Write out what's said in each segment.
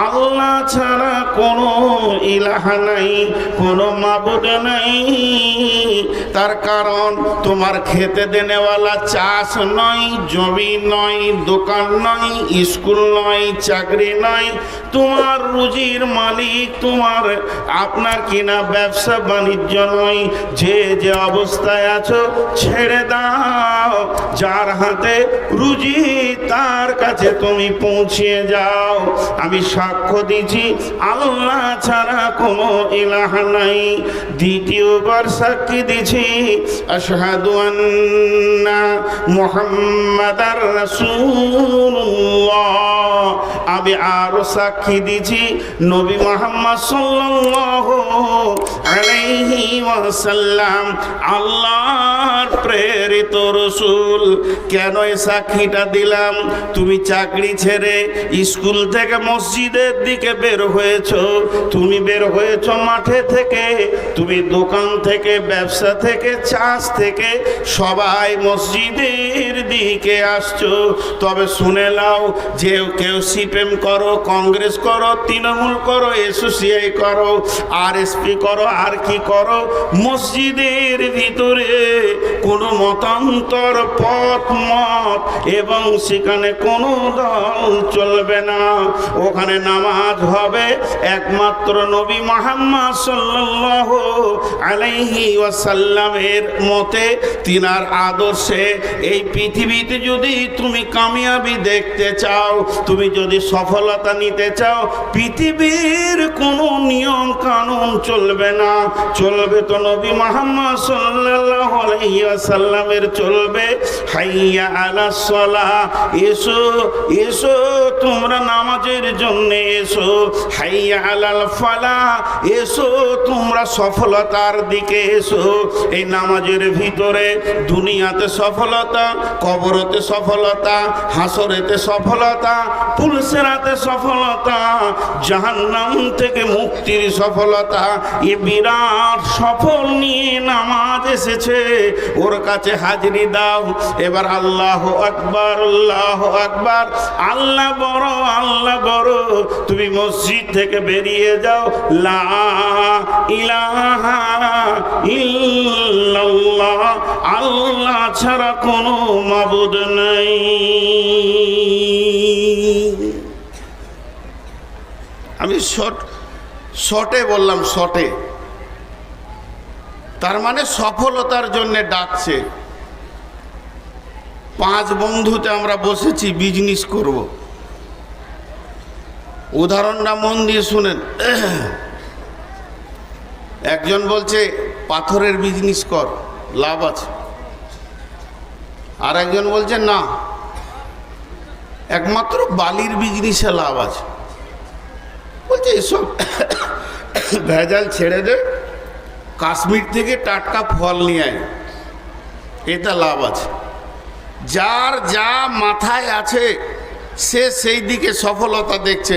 আল্লাহ ছাড়া কোনো ইলাহা নাই, কোনো মাবুদ নাই। তার কারণ তোমার খেতে দেনেওয়ালা চাষ নয়, জমি নয়, দোকান নয়, স্কুল নয়, চাকরি নয়। তোমার রুজির মালিক তোমার আপনার কিনা ব্যবসা বাণিজ্য নয়। যে যে অবস্থায় আছো ছেড়ে দাও, যার হাতে রুজি তার কাছে তুমি পৌঁছিয়ে যাও। আমি সাক্ষ্য দিচ্ছি আল্লাহ ছাড়া কোনো ইলাহা নাই। দ্বিতীয়বার সাক্ষী দিচ্ছি আশহাদু আন্না মুহাম্মাদার রাসূলুল্লাহ। আমি আরো সাক্ষী দিচ্ছি নবী মুহাম্মদ সাল্লাল্লাহু আলাইহি ওয়াসাল্লাম আল্লাহর প্রেরিত রাসূল। কেন এই সাক্ষীটা দিলাম? তুমি চাকরি ছেড়ে স্কুল থেকে মসজিদের দিকে বের হয়েছো, তুমি বের হয়েছো মাঠে থেকে, তুমি দোকান থেকে, ব্যবসা থেকে, চাষ থেকে, সবাই মসজিদের দিকে আসছো। তবে শুনে নাও, যে কেউ সিপিএম করো, কংগ্রেস করো, তৃণমূল করো, এসোসিয়াই করো, আরএসপি করো, আর কি করো, মসজিদের ভিতরে কোনো মতান্তর পথ মত এবং সেখানে কোনো দল চলবে না। ওখানে নামাজ হবে একমাত্র নবী মুহাম্মদ সাল্লাল্লাহু আলাইহি ওয়াসাল্লামের মতে, তিনার আদর্শে। এই পৃথিবীতে যদি তুমি কামিয়াবি দেখতে চাও, তুমি যদি সফলতা নিতে চাও, পৃথিবীর কোনো নিয়ম কানুন চলবে না, চলবে তো নবী মুহাম্মদ সাল্লাল্লাহু আলাইহি ওয়াসাল্লামের চলবে। হাইয়া আলাস সালাহ, এসো এসো তোমরা নামাজের জন্য এসো। হাইয়া আলাল ফালাহ, এসো তোমরা সফলতার দিকে এসো। এই নামাজের ভিতরে দুনিয়াতে সফলতা, কবরতে সফলতা, হাসরেতে সফলতা, পুলসেরাতে সফলতা, জাহান্নাম থেকে মুক্তির সফলতা। এ বিরাট সফল নিয়ে নামাজ এসেছে, ওর কাছে হাজিরি দাও। এবার আল্লাহু আকবার, আল্লাহু আকবার, আল্লাহ বড়, আল্লাহ বড়। তুমি মসজিদ থেকে বেরিয়ে যাও, লা ইলাহা ইল্লাল্লাহ, আল্লাহ ছাড়া কোনো মাবুদ নাই। আমি শর্টে বললাম, শর্টে। তার মানে সফলতার জন্য ডাকছে। 5 বন্ধুতে আমরা বসেছি, বিজনেস করব। উদাহরণটা মন দিয়ে শুনেন। একজন বলছে পাথরের বিজনেস কর, লাভ আছে। আর একজন বলছে না, একমাত্র বালির বিজনেসে লাভ আছে। বলছে এসব ভেজাল ছেড়ে দে, কাশ্মীর থেকে টাটকা ফল নিয়ে আয়, এটা লাভ আছে। যার যা মাথায় আছে সে সেই দিকে সফলতা দেখছে।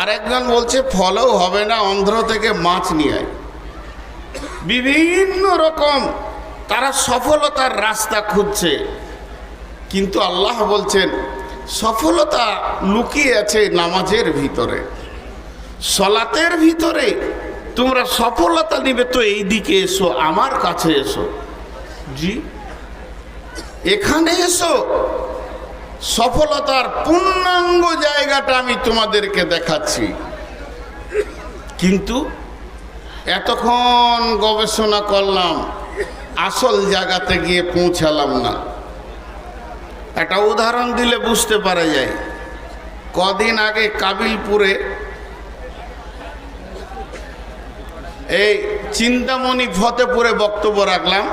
আরেকজন বলছে ফলেও হবে না, অন্ধ্র থেকে মাছ নিয়ে আয়। বিভিন্ন রকম তারা সফলতার রাস্তা খুঁজছে। কিন্তু আল্লাহ বলছেন সফলতা লুকিয়ে আছে নামাজের ভিতরে, সলাতের ভিতরে। তোমরা সফলতা নিবে তো এই দিকে এসো, আমার কাছে এসো। জি, এখানে এসো, সফলতার পূর্ণাঙ্গ জায়গাটা আমি তোমাদেরকে দেখাচ্ছি। কিন্তু এতক্ষণ গবেষণা করলাম, আসল জায়গাতে গিয়ে পৌঁছালাম না। একটা উদাহরণ দিলে বুঝতে পারা যায়। কদিন আগে কাবিলপুরে এই চিন্তামণি ফতেপুরে বক্তব্য রাখলাম।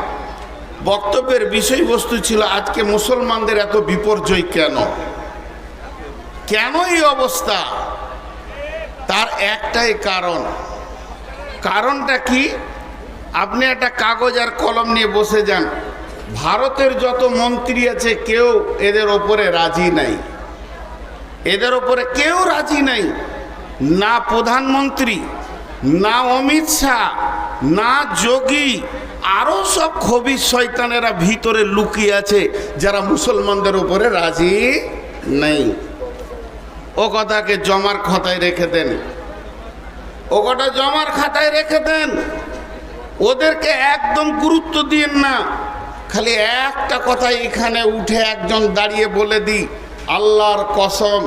বক্তব্যের বিষয়বস্তু ছিল আজকে মুসলমানদের এত বিপর্যয় কেন, কেন এই অবস্থা? তার একটাই কারণ। কারণটা কি? আপনি একটা কাগজ আর কলম নিয়ে বসে যান, ভারতের যত মন্ত্রী আছে কেউ এদের ওপরে রাজি নাই, এদের ওপরে কেউ রাজি নাই। না প্রধানমন্ত্রী, না অমিত শাহ, না যোগী, আরো সব খবিস শয়তানেরা ভিতরে লুকিয়ে আছে যারা মুসলমানদের উপরে রাজি নেই। ও কথাকে জমার খাতায় রেখে দেন, ও কথা জমার খাতায় রেখে দেন। ওদেরকে একদম গুরুত্ব দিয়েন না। খালি একটা কথা এখানে উঠে একজন দাঁড়িয়ে বলে দিই, আল্লাহর কসম,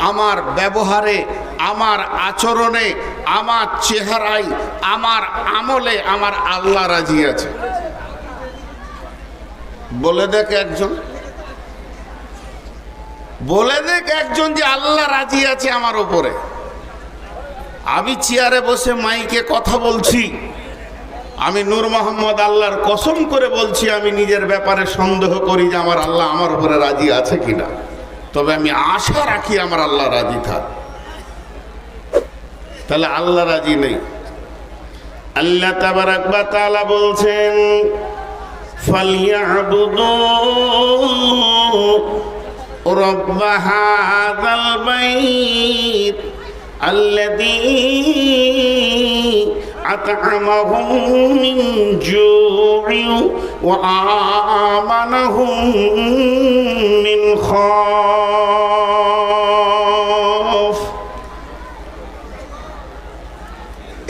আমার ব্যবহারে, আমার আচরণে, আমার চেহারায়, আমার আমলে আমার আল্লাহ রাজি আছে। বলে দেখ একজন, বলে দেখ একজন যে আল্লাহ রাজি আছে আমার উপরে। আমি চেয়ারে বসে মাইকে কথা বলছি, আমি নূর মোহাম্মদ আল্লাহর কসম করে বলছি, আমি নিজের ব্যাপারে সন্দেহ করি যে আমার আল্লাহ আমার উপরে রাজি আছে কিনা। তবে আমি আশা রাখি আমার আল্লাহ রাজি থাক। তাহলে আল্লাহ রাজি নেই। আল্লাহ তাবারাক ওয়া তাআলা বলছেন, ফালিয়াবুদু রব্ব হাযাল বাইত আল্লাযী আত'আমাহুম মিন জু'ইন ওয়া আমানাহুম মিন খাউফ।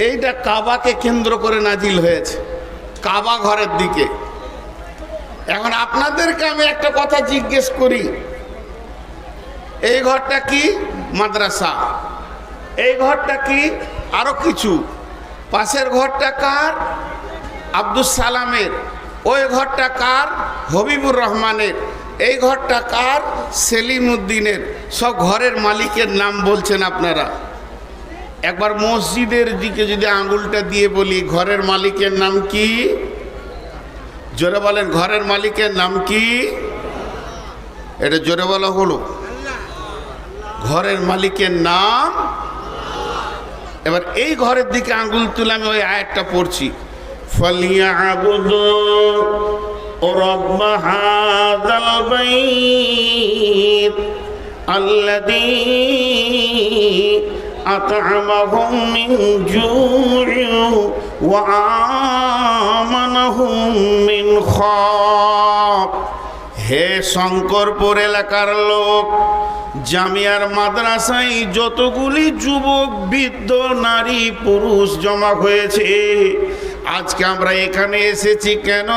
এইটা কাবাকে কেন্দ্র করে নাজিল হয়েছে, কাবা ঘরের দিকে। এখন আপনাদেরকে আমি একটা কথা জিজ্ঞেস করি, এই ঘরটা কি? মাদ্রাসা। এই ঘরটা কি? আরো কিছু। পাশের ঘরটা কার? আব্দুল সালামের। ওই ঘরটা কার? হবিবুর রহমানের। এই ঘরটা কার? সেলিম উদ্দিনের। সব ঘরের মালিকের নাম বলছেন আপনারা। একবার মসজিদের দিকে যদি আঙুলটা দিয়ে বলি, ঘরের মালিকের নাম কি? জোরে বলেন, ঘরের মালিকের নাম কি? এটা জোরে বলা হলো। ঘরের মালিকের নাম। এবার এই ঘরের দিকে আঙ্গুল তুলে আমি ওই আয়াতটা পড়ছি, ফালিয়াবুদু রব্ব হাযাল বাইত আল্লাযী আত'আমাহুম মিন জু'ইন ওয়া আমানাহুম মিন খাউফ। হে শঙ্করপুর এলাকার লোক, জামিয়ার মাদ্রাসায় যতগুলি যুবক, বৃদ্ধ, নারী, পুরুষ জমা হয়েছে, আজকে আমরা এখানে এসেছি কেন?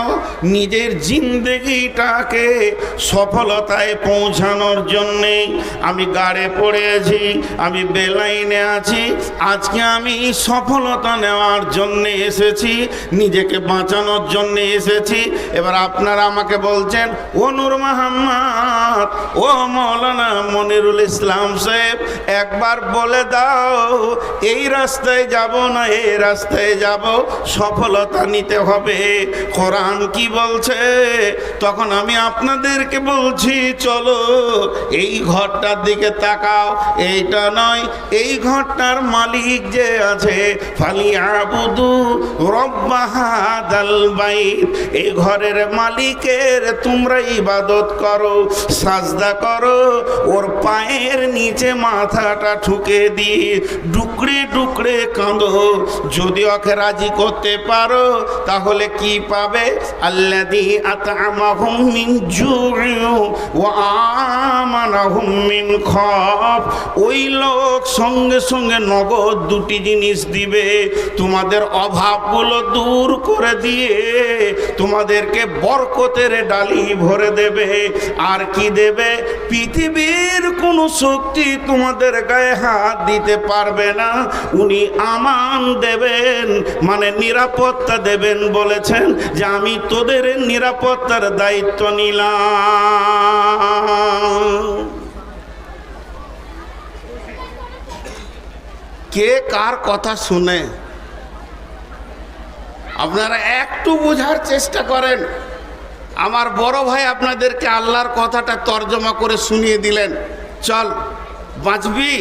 নিজের জিন্দেগিটাকে সফলতায় পৌঁছানোর জন্যে। আমি গাড়ে পড়েছি, আমি বেলাইনে আছি, আজকে আমি সফলতা নেওয়ার জন্যে এসেছি, নিজেকে বাঁচানোর জন্যে এসেছি। এবার আপনারা আমাকে বলছেন, ও নূর মোহাম্মদ, ও মৌলানা মনিরুল ইসলাম সাহেব, একবার বলে দাও এই রাস্তায় যাব না এই রাস্তায় যাব, সফলতা নিতে হবে, কোরআন কি বলছে? তখন আমি আপনাদেরকে বলছি, চলো এই ঘরটার দিকে তাকাও। এইটা নয়, এই ঘরটার মালিক যে আছে, ফালিয়াবুদু রব্ব হাযাল বাইত, এই ঘরের মালিকের তোমরা ইবাদত করো, সাজদা করো, ওর পায়ের নিচে মাথাটা ঠুকে দিয়ে ডুকরে ডুকরে কাঁদো। যদি ওকে রাজি করতে পারো তাহলে কি পাবে? আল্লাযী আত'আমাহুম মিন জু'ইন ওয়া আমানাহুম মিন খাউফ। ওই লোক সঙ্গে সঙ্গে নগদ দুটি জিনিস দিবে, তোমাদের অভাবগুলো দূর করে দিয়ে তোমাদেরকে বরকতের ডালি ভরে দেবে। আর কি দেবে? পৃথিবীর কোনো শক্তি তোমাদের গায়ে হাত দিতে পারবে না। উনি আমান দেবেন, মানে নিরাপত্তা দেবেন। বলেছেন যে আমি তোদের নিরাপত্তার দায়িত্ব নিলাম। কে কার কথা শুনে? আপনারা একটু বোঝার চেষ্টা করেন। আমার বড় ভাই আপনাদেরকে আল্লাহর কথাটা তর্জমা করে শুনিয়ে দিলেন, চল বাঁচবি,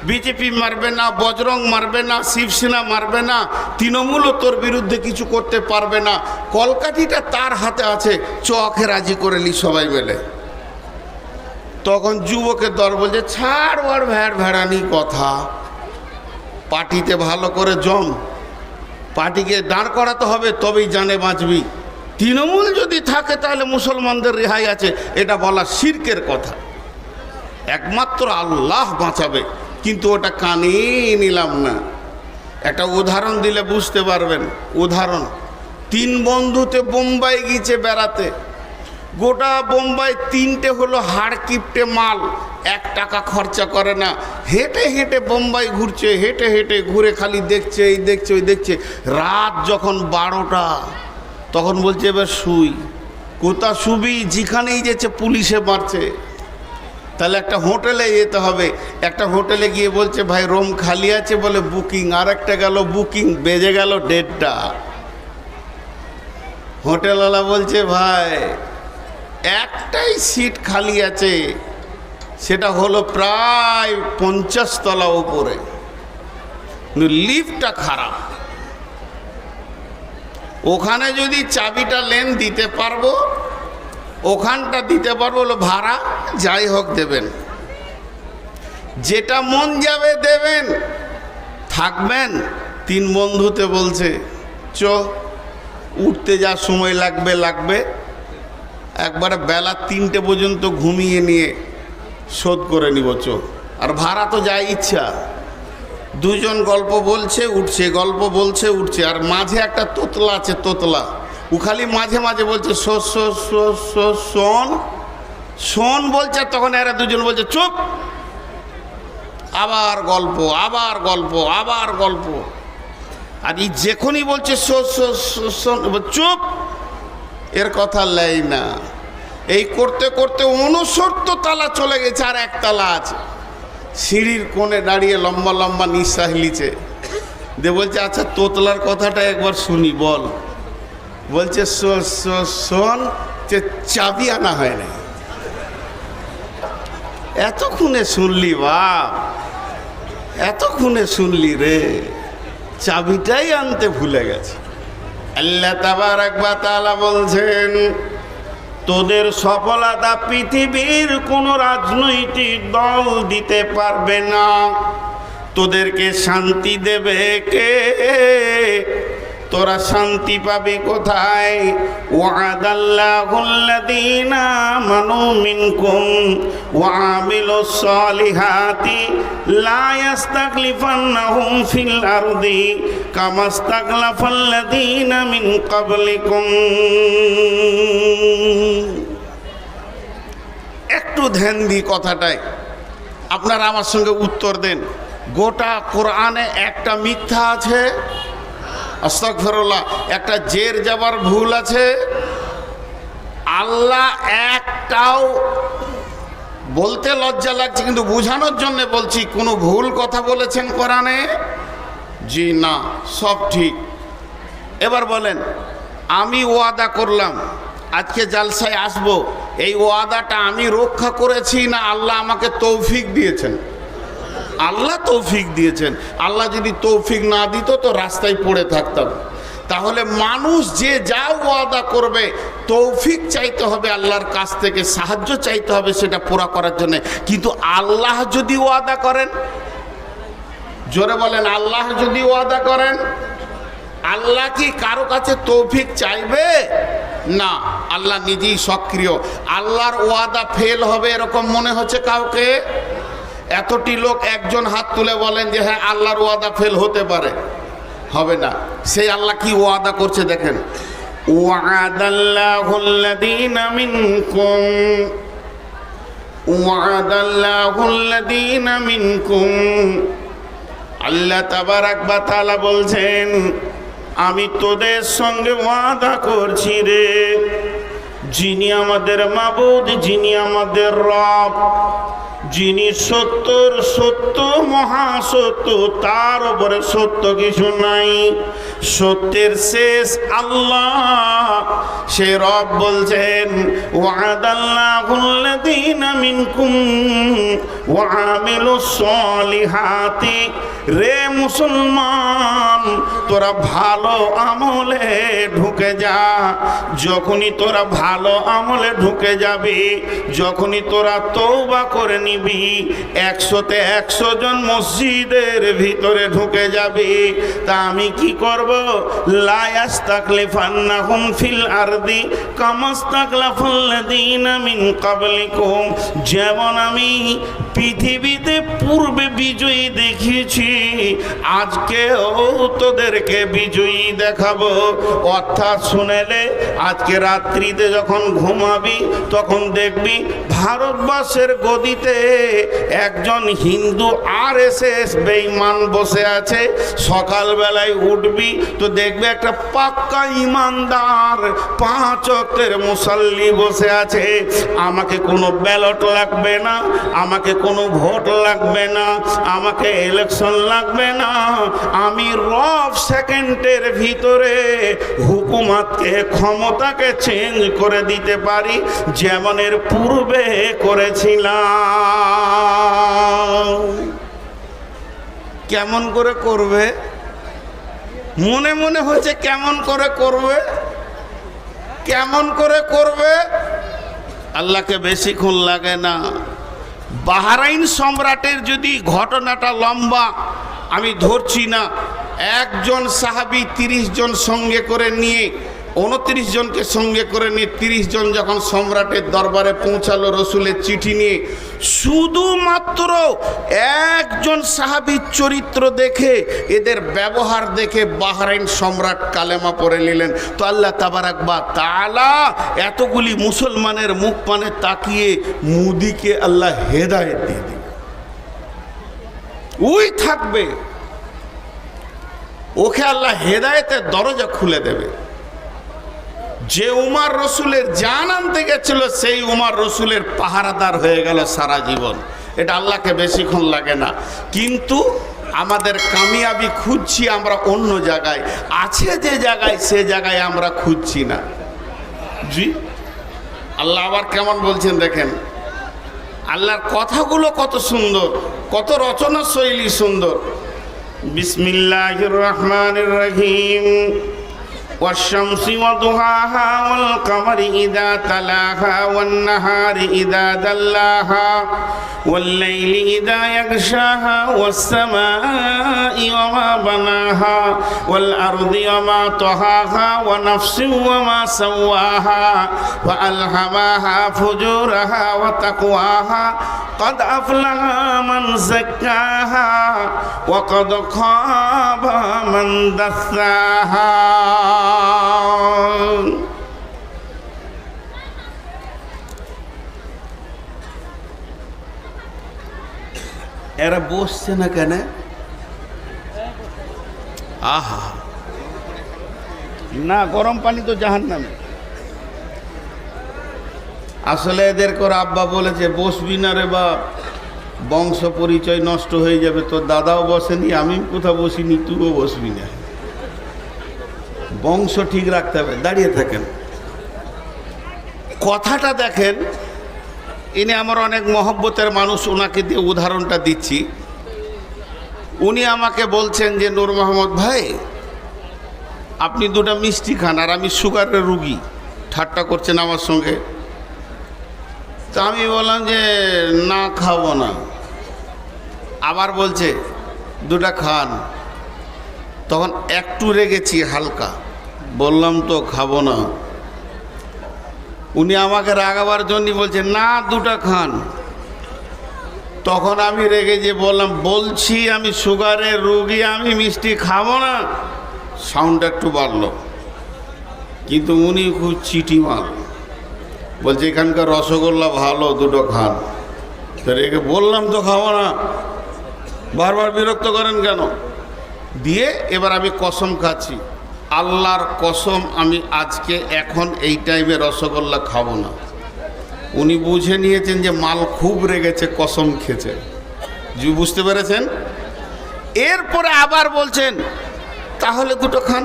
বিজেপি মারবে না, বজরং মারবে না, শিবসেনা মারবে না, তৃণমূলও তোর বিরুদ্ধে কিছু করতে পারবে না, কলকাঠিটা তার হাতে আছে, চকে রাজি করে নি সবাই মিলে। তখন যুবকের দল বলছে, ছাড় ওর ভ্যাড় ভেড়ানি কথা, পার্টিতে ভালো করে জম, পার্টিকে দাঁড় করাতে হবে, তবেই জানে বাঁচবি। তৃণমূল যদি থাকে তাহলে মুসলমানদের রেহাই আছে, এটা বলা শিরকের কথা। একমাত্র আল্লাহ বাঁচাবে, কিন্তু ওটা কানে নিলাম না। একটা উদাহরণ দিলে বুঝতে পারবেন। উদাহরণ, 3 বন্ধুতে বোম্বাই গিয়েছে বেড়াতে। গোটা বোম্বাই 3টে হলো হাড় কিপটে মাল, 1 টাকা খরচা করে না। হেঁটে হেঁটে বোম্বাই ঘুরছে, হেঁটে হেঁটে ঘুরে খালি দেখছে, এই দেখছে ওই দেখছে। রাত যখন 12টা তখন বলছে এবার শুই। কোথা শুবি? যেখানেই যেছে পুলিশে মারছে। তাহলে একটা হোটেলে যেতে হবে। একটা হোটেলে গিয়ে বলছে ভাই রুম খালি আছে, বলে বুকিং। আর একটা গেল বুকিং, বেজে গেল 1:30টা। হোটেলওয়ালা বলছে ভাই একটাই সিট খালি আছে, সেটা হলো প্রায় 50 তলা উপরে, লিফটটা খারাপ। ওখানে যদি চাবিটা লেন দিতে পারবো, ওখানটা দিতে পারবো, হলো ভাড়া যাই হোক দেবেন, যেটা মন যাবে দেবেন, থাকবেন। 3 বন্ধুতে বলছে চ, উঠতে যা সময় লাগবে, একবারে বেলা 3টে পর্যন্ত ঘুমিয়ে নিয়ে শোধ করে নিব, চ। আর ভাড়া তো যা ইচ্ছা। 2 জন গল্প বলছে উঠছে, গল্প বলছে উঠছে। আর মাঝে একটা তোতলা আছে, তোতলা, ও খালি মাঝে মাঝে বলছে শোন শোন বলছে। তখন এরা 2 জন বলছে চুপ, আবার গল্প, আবার গল্প, আবার গল্প। আর এই যখনই বলছে শোন চুপ, এর কথা লেই না। এই করতে করতে 69 তলা চলে গেছে, আর 1 তলা আছে। সিঁড়ির কোণে দাঁড়িয়ে লম্বা লম্বা নিঃশ্বাস নিচ্ছে, দে বলছে আচ্ছা তোতলার কথাটা একবার শুনি, বল। বলছে শোন, যে চাবি আনা হয় না। এতক্ষণে শুনলি বাপ, এতক্ষণে শুনলি রে, চাবিটাই আনতে ভুলে গেছে। আল্লাহ তাবারক ওয়া তাআলা বলছেন তোদের সফলতা পৃথিবীর কোন রাজনৈতিক দল দিতে পারবে না। তোদেরকে শান্তি দেবে কে? তোরা শান্তি পাবি কোথায়? ওয়াদাল্লাহুল্লাযীনা আমানু মিনকুম ওয়া আমিলুস সালিহাতি লা ইস্তাখলিফান্নাহুম ফিল আরদি কামা ইস্তাখলাফাল্লাযীনা মিন ক্বাবলিকুম। একটু ধ্যান দিই কথাটায়, আপনারা আমার সঙ্গে উত্তর দেন। গোটা কোরআনে একটা মিথ্যা আছে, আস্তাগফিরুল্লাহ, একটা জের যাবার ভুল আছে। আল্লাহ একটাও, বলতে লজ্জা লাগছে কিন্তু বোঝানোর জন্য বলছি, কোনো ভুল কথা বলেছেন কোরআনে? জি না, সব ঠিক। এবার বলেন, আমি ওয়াদা করলাম আজকে জালসায় আসব, এই ওয়াদাটা আমি রক্ষা করেছি না আল্লাহ আমাকে তৌফিক দিয়েছেন? আল্লাহ তৌফিক দিয়েছেন। আল্লাহ যদি তৌফিক না দিত তো রাস্তায় পড়ে থাকতাম। তাহলে মানুষ যে যা ওয়াদা করবে, তৌফিক চাইতে হবে আল্লাহর কাছ থেকে, সাহায্য চাইতে হবে সেটা পুরা করার জন্য। কিন্তু আল্লাহ যদি ওয়াদা করেন, জোরে বলেন, আল্লাহ যদি ওয়াদা করেন, আল্লাহ কি কারো কাছে তৌফিক চাইবে? না, আল্লাহ নিজেই সক্রিয়। আল্লাহর ওয়াদা ফেল হবে এরকম মনে হচ্ছে কাউকে? এতটি লোক একজন হাত তুলে বলেন যে হ্যাঁ আল্লাহর ওয়াদা ফেল হতে পারে। হবে না। সেই আল্লাহ কি ওয়াদা করছে দেখেন, ওয়াদাল্লাহুল্লাযীনা মিনকুম ওয়াদাল্লাহুল্লাযীনা মিনকুম। আল্লাহ তাবারক ওয়া তাআলা বলছেন আমি তোদের সঙ্গে ওয়াদা করছি রে, যিনি আমাদের মাবুদ, যিনি আমাদের রব, যিনি সত্যর সত্য, মহাসত্য, তার উপরে সত্য কিছু নাই, সত্যের শেষ আল্লাহ। সে রব বলছেন ওয়াদাল্লাহুল্লাযীনা মিনকুম ওয়া আমিলুস সলিহাতি। রে মুসলমান, তোরা ভালো আমলে ঢুকে যা। যখনই তোরা ভালো আমলে ঢুকে যাবি, যখনই তোরা তওবা করে নিবি, 100তে 100 জন মসজিদের ভিতরে ঢুকে যাবি, তা আমি কি করব? লা ইয়াস্তাকলিফান্নাহুম ফিল আরদি কামাস্তাকলাফাল্লাযীনা মিন ক্বাবলিকুম। যেমন আমি পৃথিবীতে পূর্বে বিজয়ী দেখিয়েছি, আজকেও তোদেরকে বিজয়ী দেখাবো। অর্থাৎ শুনেলে, আজকে রাত্রিতে যখন ঘুমাবি তখন দেখবি ভারতবর্ষের গদিতে একজন হিন্দু RSS বেঈমান বসে আছে। সকালবেলায় উঠবি তো দেখবি একটা পাক্কা ইমানদার 5 ওয়াক্তের মুসাল্লি বসে আছে। আমাকে কোনো ব্যালট লাগবে না, আমাকে কোনো ভোট লাগবে না, আমাকে ইলেকশন লাগবে না। আমি রফ সেকেন্ডের ভিতরে হুকুমতকে, ক্ষমতাকে চেঞ্জ করে দিতে পারি, যেমন এর পূর্বে করেছিলাম। কেমন করে করবে? মনে মনে হচ্ছে কেমন করে করবে, কেমন করে করবে। আল্লাহকে বেশিক্ষণ লাগে না। বাহরাইন সম্রাটের যদি ঘটনাটা লম্বা, আমি ধরছি না। একজন সাহাবী 30 জন সঙ্গে করে নিয়ে, 29 জনকে সঙ্গে করে নিয়ে 30 জন যখন সম্রাটের দরবারে পৌঁছালো রসুলের চিঠি নিয়ে, শুধুমাত্র একজন সাহাবীর চরিত্র দেখে, এদের ব্যবহার দেখে বাহরাইন সম্রাট কালেমা পড়ে নিলেন। তো আল্লাহ তাবারাক ওয়া তাআলা এতগুলি মুসলমানের মুখ পানে তাকিয়ে মুদিকে আল্লাহ হেদায়েত দিয়ে দিলেন। ওই থাকবে, ওকে আল্লাহ হেদায়েতের দরজা খুলে দেবে। যে উমর রসুলের জান আনতে গেছিল, সেই উমর রসুলের পাহারাদার হয়ে গেল সারা জীবন। এটা আল্লাহকে বেশিক্ষণ লাগে না। কিন্তু আমাদের কামিয়াবি খুঁজছি আমরা অন্য জায়গায়, আছে যে জায়গায়, সে জায়গায় আমরা খুঁজছি না। জি, আল্লাহ আবার কেমন বলছেন দেখেন। আল্লাহর কথাগুলো কত সুন্দর, কত রচনা শৈলী সুন্দর। বিসমিল্লাহির রহমানির রহিম। والشمس وضحاها والقمر إذا تلاها والنهار إذا دلاها والليل إذا يغشاها والسماء وما بناها والأرض وما طحاها ونفس وما سواها فألهمها فجورها وتقواها قد أفلح من زكاها وقد خاب من دساها। এরা বসছে না কেন? আহা, না, গরম পানি তো জাহান্নামে। আসলে এদের করে আব্বা বলেছে, বসবি না রে বাপ, বংশ পরিচয় নষ্ট হয়ে যাবে। তোর দাদাও বসেনি, আমি কোথাও বসিনি, তুইও বসবি না। বংশ ঠিক রাখতে হবে। দাঁড়িয়ে থাকেন। কথাটা দেখেন, ইনি আমার অনেক মহব্বতের মানুষ, ওনাকে দিয়ে উদাহরণটা দিচ্ছি। উনি আমাকে বলছেন যে, নূর মোহাম্মদ ভাই, আপনি 2টা মিষ্টি খান, আর আমি সুগারের রুগী। ঠাট্টা করছেন আমার সঙ্গে। তো আমি বললাম যে না, খাবো না। আবার বলছে 2টা খান। তখন একটু রেগেছি হালকা, বললাম তো খাবো না। উনি আমাকে রাগাবার জন্য বলছে না, 2টা খান। তখন আমি রেগে যে বললাম, বলছি আমি সুগারের রোগী, আমি মিষ্টি খাবো না। সাউন্ডটা একটু বাড়লো, কিন্তু উনি খুব চিটি মাল। বলছে এখানকার রসগোল্লা ভালো, 2টো খান। তো রেগে বললাম তো খাবো না, বারবার বিরক্ত করেন কেন? দিয়ে এবার আমি কসম খাচ্ছি, আল্লাহর কসম, আমি আজকে এখন এই টাইমে রসগোল্লা খাবো না। উনি বুঝে নিয়েছেন যে মাল খুব রেগেছে, কসম খেয়েছে। জি, বুঝতে পেরেছেন? এরপরে আবার বলছেন তাহলে 2টো খান।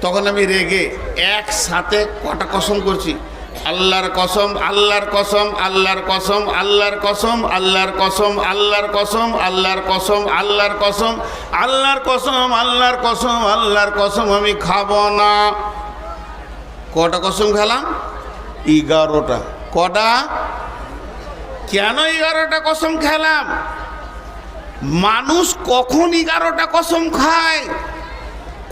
তখন আমি রেগে একসাথে কটা কসম করছি, আল্লাহর কসম, আল্লাহর কসম, আল্লাহর কসম, আল্লাহর কসম, আল্লাহর কসম, আল্লাহর কসম, আল্লাহর কসম, আল্লাহর কসম, আল্লাহর কসম, আল্লাহর কসম, আল্লাহর কসম, আমি খাবো না। কটা কসম খেলাম? 11টা। কটা? কেন 11টা কসম খেলাম? মানুষ কখন 11টা কসম খায়?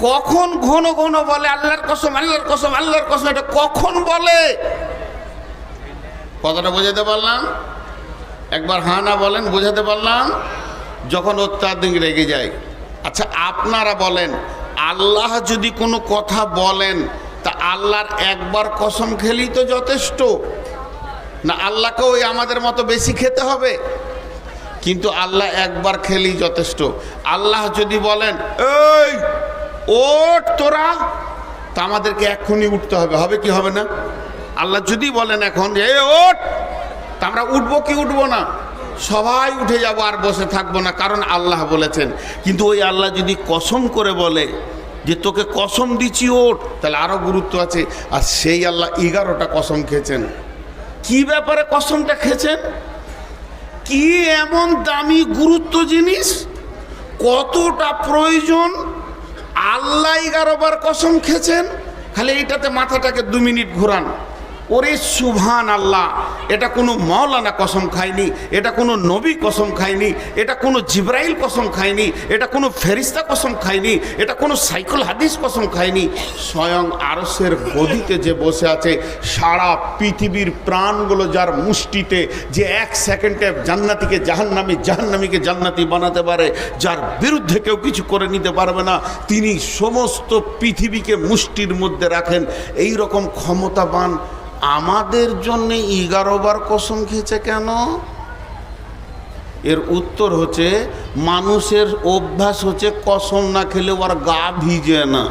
কখন ঘন ঘন বলে আল্লাহর কসম, আল্লাহর কসম, আল্লাহর কসম? এটা কখন বলে? কথাটা বোঝাতে পারলাম? একবার হ্যাঁ না বলেন, বোঝাতে পারলাম? যখন অত্যাধিক রেগে যায়। আচ্ছা আপনারা বলেন, আল্লাহ যদি কোনো কথা বলেন তা আল্লাহর একবার কসম খেলেই তো যথেষ্ট না? আল্লাহকে ওই আমাদের মতো বেশি খেতে হবে? কিন্তু আল্লাহ একবার খেলেই যথেষ্ট। আল্লাহ যদি বলেন এই ওঠ তোরা, তা আমাদেরকে এক্ষুনি উঠতে হবে, হবে কি হবে না? আল্লাহ যদি বলেন এখন যে ওঠ, তা আমরা উঠবো কি উঠবো না? সবাই উঠে যাব, আর বসে থাকবো না, কারণ আল্লাহ বলেছেন। কিন্তু ওই আল্লাহ যদি কসম করে বলে যে তোকে কসম দিচ্ছি ওঠ, তাহলে আরো গুরুত্ব আছে। আর সেই আল্লাহ 11টা কসম খেয়েছেন। কি ব্যাপারে কসমটা খেয়েছেন? কি এমন দামি গুরুত্ব জিনিস, কতটা প্রয়োজন? আল্লাহ 11 বার কসম খেয়েছেন। খালি এইটাতে মাথাটাকে 2 মিনিট ঘোরান। ওরে সুবহান আল্লাহ, এটা কোনো মাওলানা কসম খায়নি, এটা কোনো নবী কসম খায়নি, এটা কোনো জিব্রাইল কসম খায়নি, এটা কোনো ফেরিস্তা কসম খায়নি, এটা কোনো সাইকুল হাদিস কসম খায়নি। স্বয়ং আরশের গদিতে যে বসে আছে, সারা পৃথিবীর প্রাণগুলো যার মুষ্টিতে, যে 1 সেকেন্ডে জান্নাতিকে জাহান্নামী, জাহান্নামীকে জান্নাতি বানাতে পারে, যার বিরুদ্ধে কেউ কিছু করে নিতে পারবে না, তিনি সমস্ত পৃথিবীকে মুষ্টির মধ্যে রাখেন। এই রকম ক্ষমতাবান আমাদের জন্য 11 বার কসম খেয়েছে কেন? এর উত্তর হচ্ছে, মানুষের অভ্যাস হচ্ছে কসম না খেলে ওর গা ভিজে না।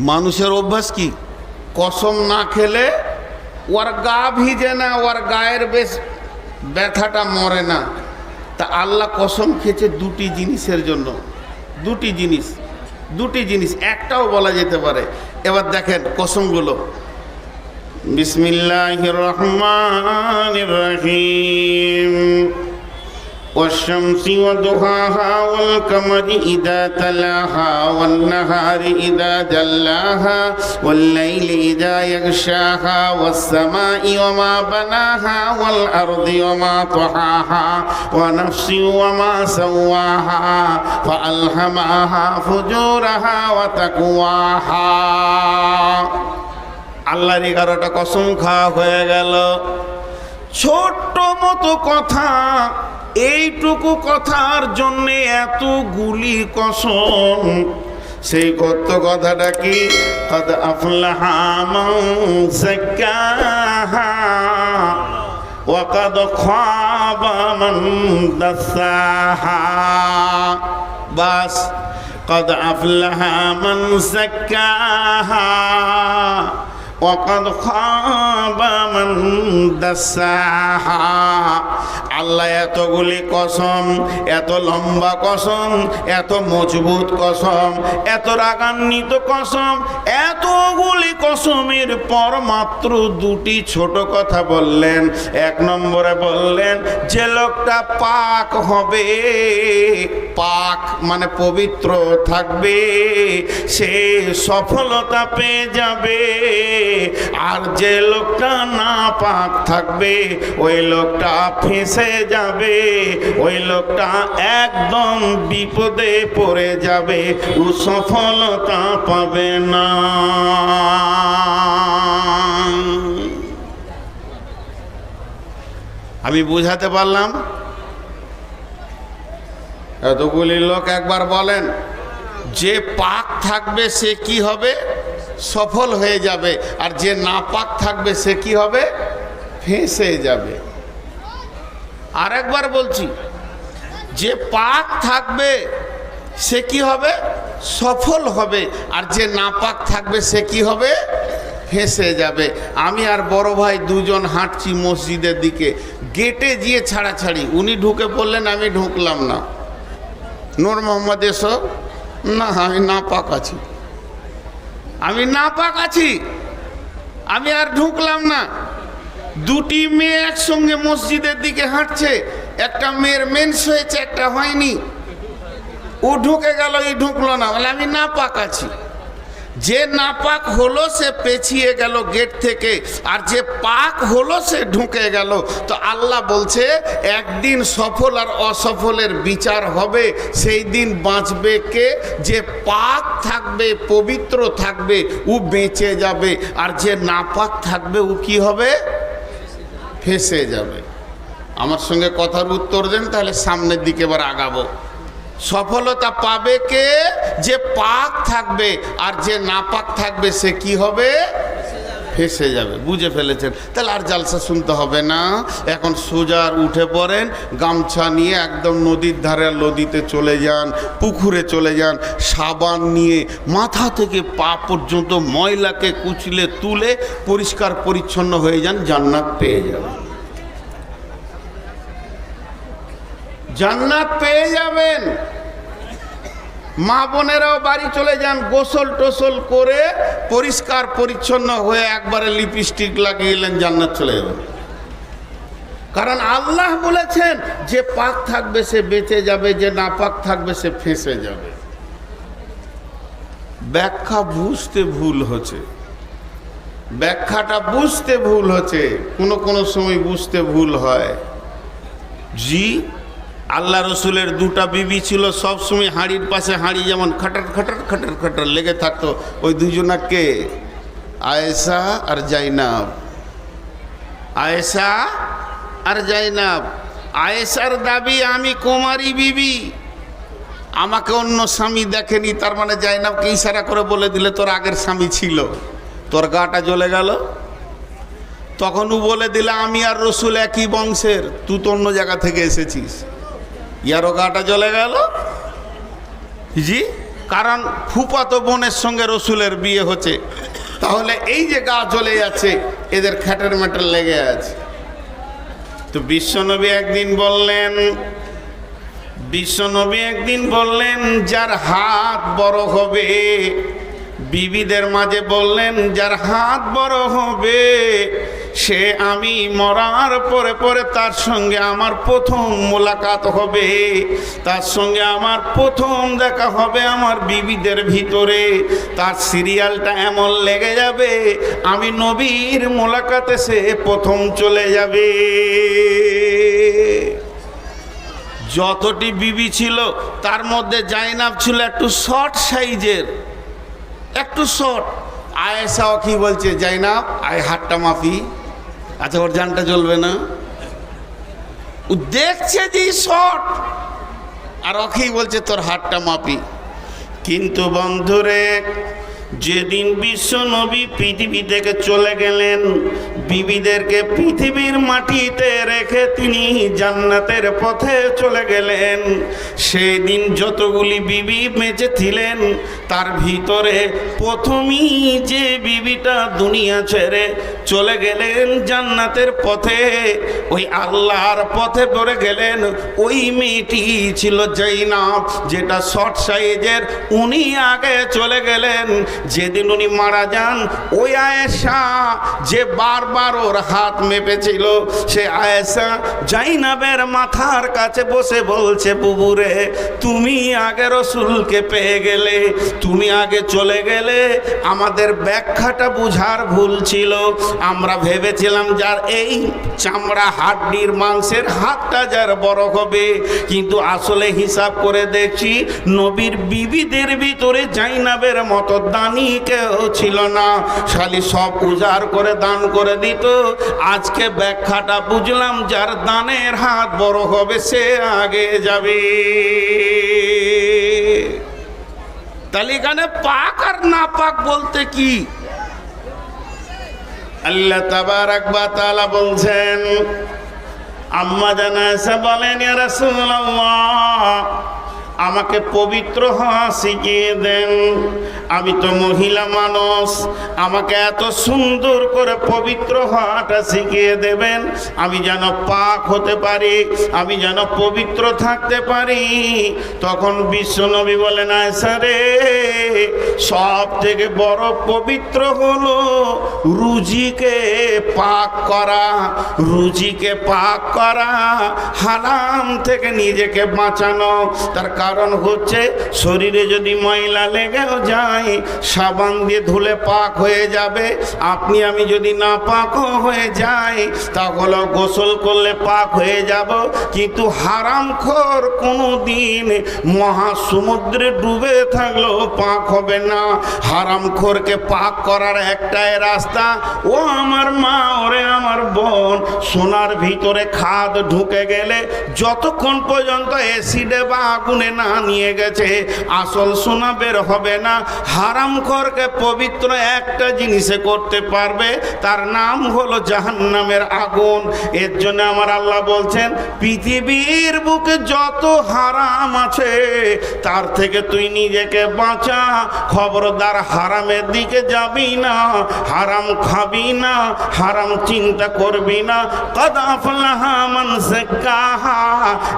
মানুষের অভ্যাস কি? কসম না খেলে ওর গা ভিজে না, ওর গায়ের বেশ ব্যথাটা মরে না। তা আল্লাহ কসম খেয়েছে 2টি জিনিসের জন্য। 2টি জিনিস, একটাও বলা যেতে পারে। এবার দেখেন কসমগুলো। বিসমিল্লাহির রহমানির রহিম। والشمس وضحاها والقمر إذا تلاها والنهار إذا جلاها والليل إذا يغشاها والسماء وما بناها والأرض وما طحاها ونفس وما سواها فألهمها فجورها وتقواها। আল্লাহর 11টা কসম খাওয়া হয়ে গেল। ছোট্ট মতো কথা, এইটুকু কথার জন্য এতগুলি কসম। সেই কত কথাটা কি? কদ আফলাহা মান যাক্কাহা ওয়া কদ খাবা মান দাসাহা। বাস, কদ আফলাহা মান যাক্কাহা ওয়াকাদ খাবা মান দাসাহা। আল্লাহ এতগুলি কসম, এত লম্বা কসম, এত মজবুত কসম, এত রাগান্বিত কসম, এতগুলি কসমের পর মাত্র 2টি ছোট কথা বললেন। 1 নম্বরে বললেন যে লোকটা পাক হবে, পাক মানে পবিত্র থাকবে, সে সফলতা পেয়ে যাবে। আর যে লোকটা না পাক থাকবে, ওই লোকটা ফেঁসে যাবে, ওই লোকটা একদম বিপদে পড়ে যাবে, ও সফলতা পাবে না। আমি বুঝাতে পারলাম? এতগুলি লোক একবার বলেন, যে পাক থাকবে সে কি হবে? সফল হয়ে যাবে। আর যে নাপাক থাকবে সে কি হবে? ফেঁসে যাবে। আর একবার বলছি, যে পাক থাকবে সে কি হবে? সফল হবে। আর যে নাপাক থাকবে সে কি হবে? ফেঁসে যাবে। আমি আর বড় ভাই 2জন হাঁটছি মসজিদের দিকে, গেটে গিয়ে ছাড়াছাড়ি। উনি ঢুকে পড়লেন, আমি ঢুকলাম না। নূর মোহাম্মদ এসো না, আমি নাপাক আছি, আমি নাপাক আছি। আমি আর ঢুকলাম না। দুটি মেয়ে একসঙ্গে মসজিদের দিকে হাঁটছে, একটা মেয়ের মেন্স হয়েছে, একটা হয়নি। ও ঢুকে গেল, এই ঢুকলো না, বলে আমি নাপাক আছি। যে নাপাক হলো সে পেছিয়ে গেল গেট থেকে, আর যে পাক হলো সে ঢুকে গেল। তো আল্লাহ বলছে একদিন সফল আর অসফলের বিচার হবে। সেই দিন বাঁচবে কে? যে পাক থাকবে, পবিত্র থাকবে, ও বেঁচে যাবে। আর যে নাপাক থাকবে ও কি হবে? ফেঁসে যাবে। আমার সঙ্গে কথার উত্তর দেন, তাহলে সামনের দিকে এবার আগাবো। সফলতা পাবে কে? যে পাক থাকবে, আর যে নাপাক থাকবে সে কি হবে? ফেঁসে যাবে। বুঝে ফেলেছেন? তাহলে আর জালসা শুনতে হবে না। এখন সোজার উঠে পড়েন, গামছা নিয়ে একদম নদীর ধারে, নদীতে চলে যান, পুকুরে চলে যান, সাবান নিয়ে মাথা থেকে পা পর্যন্ত ময়লাকে কুচলে তুলে পরিষ্কার পরিচ্ছন্ন হয়ে যান, জান্নাত পেয়ে যাবেন। জান্নাত পেয়ে যাবেন। মা বোনেরাও বাড়ি চলে যান, গোসল টোসল করে পরিষ্কার পরিচ্ছন্ন হয়ে একবারে লিপস্টিক লাগিয়ে এলেন, জান্নাত চলে যাবেন। কারণ আল্লাহ বলেছেন যে পাক থাকবে সে বেঁচে যাবে, যে নাপাক থাকবে সে ফেঁসে যাবে। ব্যাখ্যা বুঝতে ভুল হচ্ছে, ব্যাখ্যাটা বুঝতে ভুল হচ্ছে, কোনো সময় বুঝতে ভুল হয়। জি, আল্লাহ রসুলের দুটা বিবি ছিল, সবসময় হাঁড়ির পাশে হাঁড়ি যেমন খাটার খাটার খাটার খাটার লেগে থাকতো। ওই দুজনাকে আয়েশা আর জাইনাব, আয়েশা আর জাইনাব। আয়েশার দাবি আমি কুমারী বিবি, আমাকে অন্য স্বামী দেখেনি, তার মানে জাইনাবকে ইশারা করে বলে দিলে তোর আগের স্বামী ছিল, তোর গাটা জ্বলে গেল। তখন ও বলে দিলে আমি আর রসুল একই বংশের, তুই তো অন্য জায়গা থেকে এসেছিস, ইয়ারও গাটা জ্বলে গেল। জি, কারণ ফুফাতো বোনের সঙ্গে রসুলের বিয়ে হচ্ছে, তাহলে এই যে গা জ্বলে যাচ্ছে এদের খ্যাটের ম্যাটের লেগে আছে। তো বিশ্বনবী একদিন বললেন যার হাত বড় হবে, বিবিদের মাঝে বললেন যার হাত বড় হবে সে আমি মরার পরে পরে তার সঙ্গে আমার প্রথম মোলাকাত হবে, তার সঙ্গে আমার প্রথম দেখা হবে আমার বিবিদের ভিতরে। তার সিরিয়ালটা এমন লেগে যাবে, আমি নবীর মোলাকাতে সে প্রথম চলে যাবে। যতটি বিবি ছিল তার মধ্যে জাইনাব ছিল একটু শর্ট সাইজের, একটু শর্ট। আয়েশাও কি বলছে, জাইনাব আয় হাতটা মাপি। আচ্ছা, ওর জানটা জ্বলবে না? ও দেখছে যে শর্ট, আর ওকেই বলছে তোর হাতটা মাপি। কিন্তু বন্ধুরে, যেদিন বিশ্ব নবী পৃথিবী থেকে চলে গেলেন, বিবিদেরকে পৃথিবীর মাটিতে রেখে তিনি জান্নাতের পথে চলে গেলেন, সেই দিন যতগুলি বিবি বেঁচে ছিলেন তার ভিতরে প্রথমেই যে বিবিটা দুনিয়া ছেড়ে চলে গেলেন জান্নাতের পথে, ওই আল্লাহর পথে পড়ে গেলেন, ওই মেয়েটি ছিল জাইনাব, যেটা শর্ট সাইজের। উনি আগে চলে গেলেন। যেদিন উনি মারা যান, ওই আয়েশা যে বারবার ওর হাত মেপেছিল, সে আয়েশা জাইনাবের মাথার কাছে বসে বলছে, বুবুরে তুমি আগে রসুলকে পেয়ে গেলে, তুমি আগে চলে গেলে, আমাদের ব্যাখ্যাটা বুঝার ভুল ছিল। আমরা ভেবেছিলাম যার এই চামড়া হাড্ডির মাংসের হাতটা যার বড় হবে, কিন্তু আসলে হিসাব করে দেখছি নবীর বিবিদের ভিতরে জাইনাবের মতো দানি কেউ ছিল না, খালি সব উজাড় করে দান করে দিত। আজকে ব্যাখ্যাটা বুঝলাম, যার দানের হাত বড় হবে সে আগে যাবে। তাহলে এখানে পাক আর না পাক বলতে কি? আল্লাহ তাবারাক ওয়া তাআলা বলছেন, আম্মা জান আয়েশা বলেন, ইয়া রাসূলুল্লাহ আমাকে পবিত্র হওয়া শিখিয়ে দেন। আমি তো মহিলা মানুষ, আমাকে এত সুন্দর করে পবিত্র হওয়াটা শিখিয়ে দেবেন, আমি যেন পাক হতে পারি, আমি যেন পবিত্র থাকতে পারি। তখন বিশ্বনবী বলেন, আয়েশা রে, সব থেকে বড় পবিত্র হলো রুজিকে পাক করা, রুজিকে পাক করা, হারাম থেকে নিজেকে বাঁচানো। তার কারণ হচ্ছে শরীরে যদি ময়লা লেগেও যায় সাবান দিয়ে ধুলে পাক হয়ে যাবে। আপনি আমি যদি না পাকও হয়ে যাই তাহলে গোসল করলে পাক হয়ে যাব, কিন্তু হারামখোর কোনো দিন মহাসমুদ্রে ডুবে থাকলেও পাক হবে না। হারামখোরকে পাক করার একটাই রাস্তা, ও আমার মা, ওরে আমার বোন, সোনার ভিতরে খাদ ঢুকে গেলে যতক্ষণ পর্যন্ত অ্যাসিডে বা আগুনে না নিয়ে গেছে আসল সোনা বের হবে না। হারামখোরকে পবিত্র একটা জিনিসে করতে পারবে, তার নাম হলো জাহান্নামের আগুন। এর জন্য আমার আল্লাহ বলছেন, পৃথিবীর বুকে যত হারাম আছে তার থেকে তুই নিজেকে বাঁচা। খবরদার হারামের দিকে যাবি না, হারাম খাবি না, হারাম চিন্তা করবি না। কদ আফলাহা মান যাক্কাহা,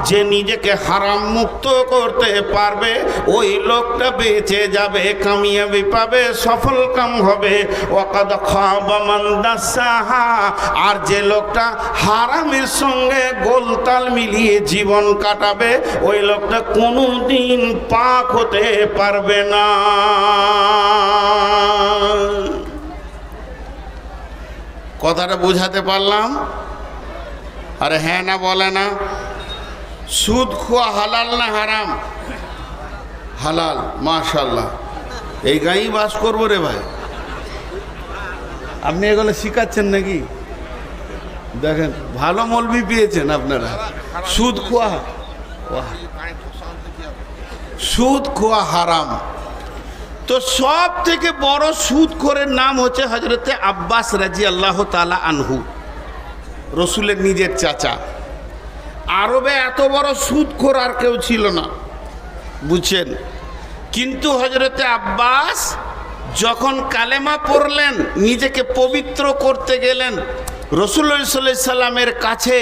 যে নিজেকে হারাম মুক্ত করতে পারবে ওই লোকটা বেঁচে যাবে, কামিয়াবি পাবে, সফল কাম হবে। ওয়াকাদ খাবা মান দাসাহা, আর যে লোকটা হারামের সঙ্গে গোলতাল মিলিয়ে জীবন কাটাবে ওই লোকটা কোনোদিন পাক হতে পারবে না। কথাটা বোঝাতে পারলাম? আরে হ্যাঁ না বলে না? সুদ খোয়া হালাল না হারাম? হালাল। মাশাআল্লাহ, এই গাঁয়েই বাস করবো রে ভাই। আপনি এগুলো শিখাচ্ছেন নাকি? দেখেন ভালো মৌলবি পেয়েছেন আপনারা। সুদ খোয়া, সুদ খোয়া হারাম। তো সব থেকে বড় সুদখোরের নাম হচ্ছে হযরতে আব্বাস রাদিয়াল্লাহু তাআলা আনহু, রসুলের নিজের চাচা। আরবে এত বড় সুদখোর আর কেউ ছিল না, বুঝছেন? কিন্তু হযরতে আব্বাস যখন কালেমা পড়লেন, নিজেকে পবিত্র করতে গেলেন, রাসূলুল্লাহ সাল্লাল্লাহু আলাইহি সাল্লামের কাছে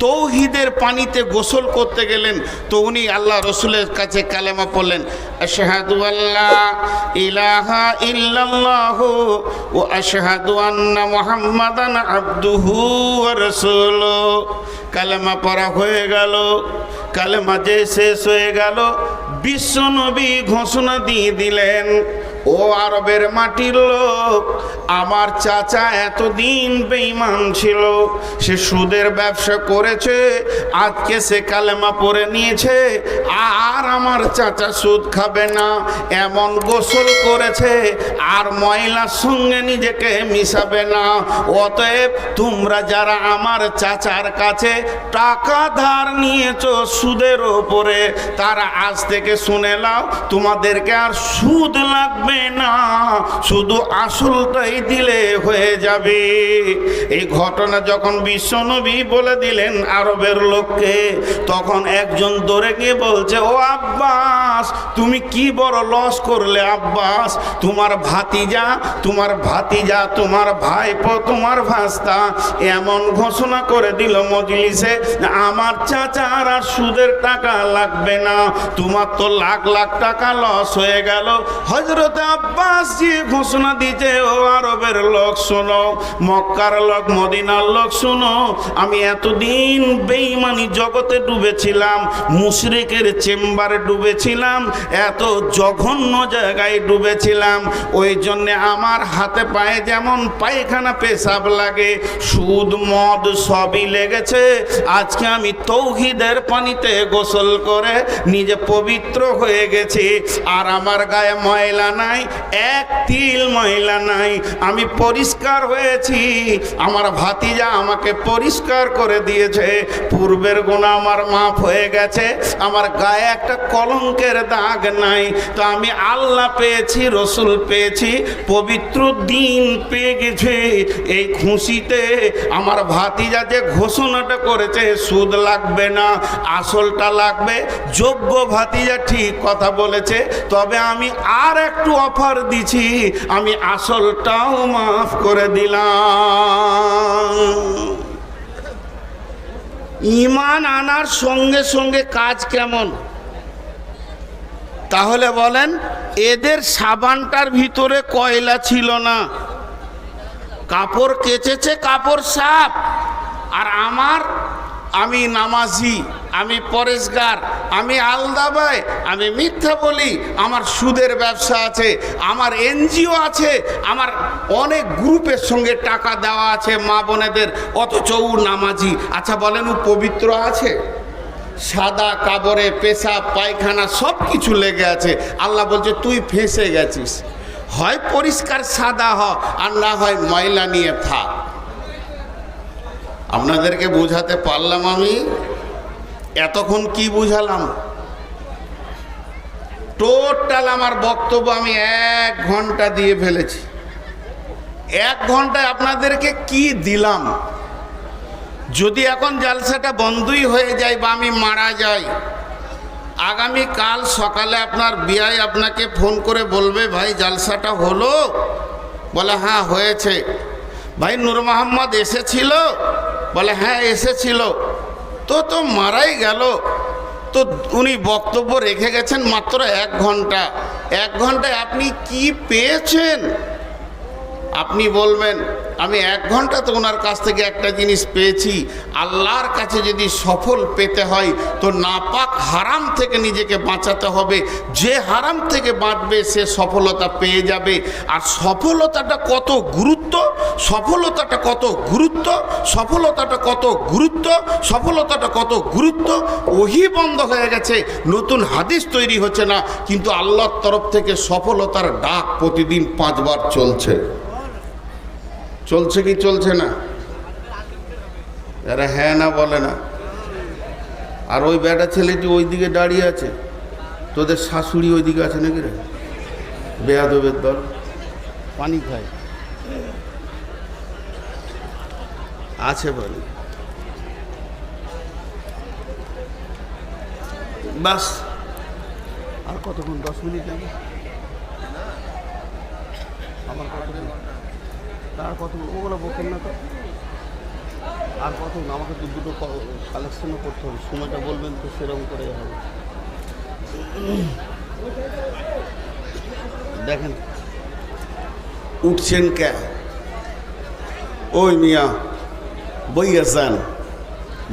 তৌহিদের পানিতে গোসল করতে গেলেন, তো উনি আল্লাহ রসুলের কাছে কালেমা পড়লেন, আশহাদু আল্লা ইলাহা ইল্লাল্লাহু ওয়া আশহাদু আন্না মুহাম্মাদান আবদুহু ওয়া রাসূলুহু। কালেমা পড়া হয়ে গেল। কালেমা যে শেষ হয়ে গেল, বিশ্বনবী ঘোষণা দিয়ে দিলেন, ও আরবের মাটির লোক, আমার চাচা এতদিন বেঈমান ছিল, সে সুদের ব্যবসা করেছে, আজকে সে কালেমা পড়ে নিয়েছে, আর আমার চাচা সুদ খাবে না এমন গোসল করেছে, আর ময়লার সঙ্গে নিজেকে মিশাবে না। অতএব তোমরা যারা আমার চাচার কাছে টাকা ধার নিয়েছো সুদের ওপরে, তারা আজ থেকে শুনে নাও, তোমাদেরকে আর সুদ লাগবে না, শুধু আসলটাই দিলে হয়ে যাবে। এই ঘটনা যখন বিশ্বনবী বলে দিলেন আরবের লোককে, তখন একজন দৌড়ে গিয়ে বলছে, ও আব্বাস, তুমি কি বড় লস করলে আব্বাস, তোমার ভাতিজা, তোমার ভাইপো, তোমার ভাস্তা এমন ঘোষণা করে দিল মজলিসে, আমার চাচার আর সুদের টাকা লাগবে না, তোমার তো লাখ লাখ টাকা লস হয়ে গেল। হযরত আব্বাস যে ঘোষণা দিয়েছে, ও আরবের লোক শোনো, মক্কার লোক, মদিনার লোক শোনো, আমি এতদিন বেঈমানি জগতে ডুবেছিলাম, মুশরিকের চেম্বারে ডুবেছিলাম, এত জঘন্য জায়গায় ডুবেছিলাম, ওই জন্যে আমার হাতে পায়ে যেমন পায়খানা পেশাব লাগে, সুদ মদ সবই লেগেছে। আজকে আমি তৌহিদের পানিতে গোসল করে নিজে পবিত্র হয়ে গেছি, আর আমার গায়ে ময়লা নাই, এক তিল ময়লা নাই, আমি পরিষ্কার হয়েছি। আমার ভাতিজা আমাকে পরিষ্কার করে দিয়েছে, পূর্বের গুনাহ আমার মাফ হয়ে গেছে, আমার গায়ে একটা কলঙ্কের দাগ নাই। তো আমি আল্লাহ পেয়েছি, রসুল পেয়েছি, পবিত্র দিন পেয়ে গেছি। এই খুশিতে আমার ভাতিজা যে ঘোষণাটা করেছে সুদ লাগবে না, আসলটা লাগবে, যোগ্য ভাতিজা ঠিক কথা বলেছে। তবে আমি আর একটু অফার দিছি, আমি আসলটাও মাফ করে দিলাম। ঈমান আনার সঙ্গে সঙ্গে কাজ কেমন? তাহলে বলেন, এদের সাবানটার ভিতরে কয়লা ছিল না, কাপড় কেচেছে, কাপড় সাফ। আর আমি নামাজি, আমি পরেশগার, আমি আলদাবাই, আমি মিথ্যা বলি, আমার সুদের ব্যবসা আছে, আমার এনজিও আছে, আমার অনেক গ্রুপের সঙ্গে টাকা দেওয়া আছে মা বোনেদের, অথচ ও নামাজি। আচ্ছা বলেন, ও পবিত্র আছে? সাদা কাপড়ে পেশাব পায়খানা সব কিছু লেগে আছে। আল্লাহ বলছে তুই ফেঁসে গেছিস, হয় পরিষ্কার সাদা হ, আর না হয় ময়লা নিয়ে থাক। আপনাদেরকে বোঝাতে পারলাম? আমি এতক্ষণ কি বুঝালাম? টোটাল আমার বক্তব্য আমি 1 ঘন্টা দিয়ে ফেলেছি। 1 ঘন্টায় আপনাদেরকে কি দিলাম? যদি এখন জালসাটা বন্ধই হয়ে যায় বা আমি মারা যাই, আগামী কাল সকালে আপনার বিআই আপনাকে ফোন করে বলবে, ভাই জালসাটা হলো? বলে হ্যাঁ হয়েছে। ভাই নূর মোহাম্মদ এসেছিল? বলে হ্যাঁ এসেছিল। তো মারাই গেল। তো উনি বক্তব্য রেখে গেছেন মাত্র 1 ঘন্টা। 1 ঘন্টায় আপনি কি পেয়েছেন? আপনি বলবেন আমি 1 ঘন্টা তো ওনার কাছ থেকে একটা জিনিস পেয়েছি। আল্লাহর কাছে যদি সফল পেতে হয় তো নাপাক হারাম থেকে নিজেকে বাঁচাতে হবে। যে হারাম থেকে বাঁচবে সে সফলতা পেয়ে যাবে। আর সফলতাটা কত গুরুত্ব, সফলতাটা কত গুরুত্ব, সফলতাটা কত গুরুত্ব, সফলতাটা কত গুরুত্ব। ওহি বন্ধ হয়ে গেছে, নতুন হাদিস তৈরি হচ্ছে না, কিন্তু আল্লাহর তরফ থেকে সফলতার ডাক প্রতিদিন 5 বার চলছে। চলছে কি চলছে না? এরা হ্যাঁ না বলে না। আর ওই বেটা ছেলেটি ওই দিকে দাঁড়িয়ে আছে, তোদের শাশুড়ি ওই দিকে আছে নাকি রে? বেয়াদবের দল, পানি খায় আছে বলে। বাস আর কতক্ষণ? 10 মিনিট যাবে আমার কতক্ষণ? তার কত? ওগুলো বকেন না তো। আর কত? আমাকে তো দুটো কালেকশনও করতে হবে, সময়টা বলবেন তো সেরকম করে হবে। দেখেন উঠছেন কে? ওই মিয়া বইয়াসান,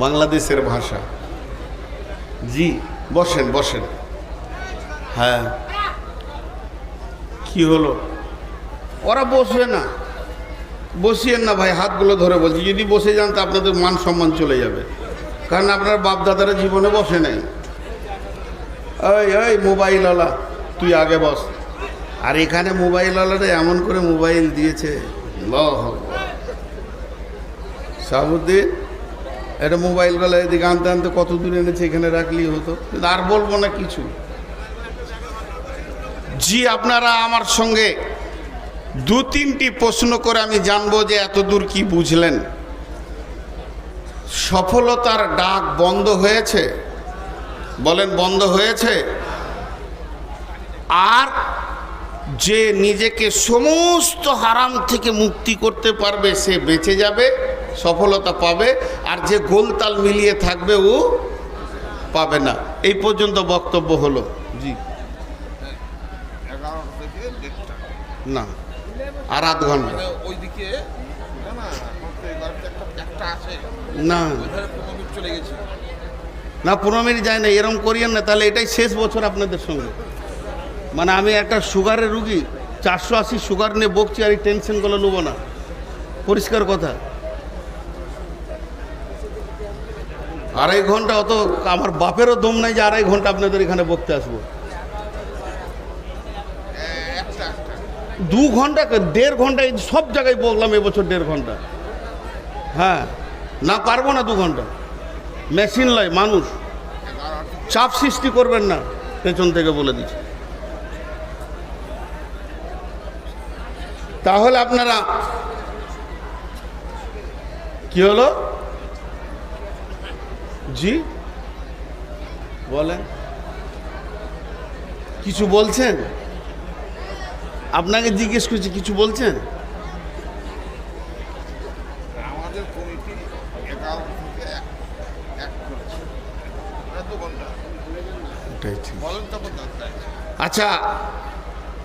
বাংলাদেশের ভাষা। জি বসেন বসেন। হ্যাঁ কি হলো? ওরা বসবে না, বসিয়েন না ভাই, হাতগুলো ধরে বলছি। যদি বসে যান তো আপনাদের মান সম্মান চলে যাবে, কারণ আপনার বাপদাদারা জীবনে বসে নাই। ওই মোবাইলওয়ালা তুই আগে বস। আর এখানে মোবাইলওয়ালারা এমন করে মোবাইল দিয়েছে, সাবুদ্দিন এটা মোবাইলওয়ালা এদিকে আনতে আনতে কত দূর এনেছে, এখানে রাখলেই হতো। আর বলবো না কিছু। জি আপনারা আমার সঙ্গে 2-3টি প্রশ্ন করে আমি জানবো যে এতদূর কি বুঝলেন। সফলতার ডাক বন্ধ হয়েছে? বলেন বন্ধ হয়েছে? আর যে নিজেকে সমস্ত হারাম থেকে মুক্তি করতে পারবে সে বেঁচে যাবে, সফলতা পাবে। আর যে গোলতাল মিলিয়ে থাকবে ও পাবে না। এই পর্যন্ত বক্তব্য হলো। জি না আর আধ ঘন্টা না না 15 মিনিট যায় না, এরকম করিয়েন না। তাহলে এটাই শেষ বছর আপনাদের সঙ্গে। মানে আমি একটা সুগারের রুগী, 480 সুগার নিয়ে বকছি, আর এই টেনশনগুলো নেব না। পরিষ্কার কথা। 2.5 ঘন্টা অত আমার বাপেরও দম নাই যে 2.5 ঘন্টা আপনাদের এখানে বকতে আসবো। 2 ঘন্টা 1.5 ঘন্টা সব জায়গায় বললাম এবছর 1.5 ঘন্টা। হ্যাঁ না পারবো না 2 ঘন্টা। মেশিন লয় মানুষ, চাপ সৃষ্টি করবেন না, পেছন থেকে বলে দিচ্ছি। তাহলে আপনারা কি হলো? জি বলেন, কিছু বলছেন? আপনাকে জিজ্ঞেস করছি, কিছু বলছেন? আমাদের কমিটি 11 থেকে এক করেছে। বলেন তো কোথায়? আচ্ছা,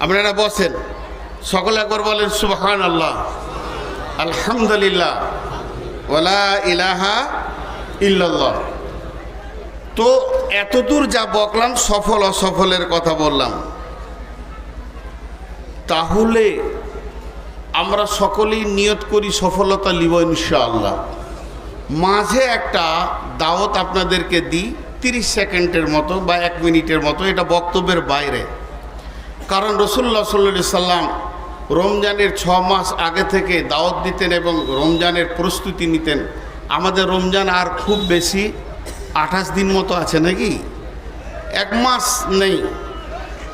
আপনারা বসেন, সকলে একবার বলেন সুবহানাল্লাহ, আলহামদুলিল্লাহ, ওয়ালা ইলাহা ইল্লাল্লাহ। তো এতদূর যা বকলাম, সফল অসফলের কথা বললাম, তাহলে আমরা সকলেই নিয়ত করি সফলতা লিব ইনশাআল্লাহ। মাঝে একটা দাওয়াত আপনাদেরকে দিই, 30 সেকেন্ডের মতো বা 1 মিনিটের মতো, এটা বক্তব্যের বাইরে। কারণ রাসূলুল্লাহ সাল্লাল্লাহু আলাইহি সাল্লাম রমজানের 6 মাস আগে থেকে দাওয়াত দিতেন এবং রমজানের প্রস্তুতি নিতেন। আমাদের রমজান আর খুব বেশি 28 দিন মতো আছে নাকি, 1 মাস নেই।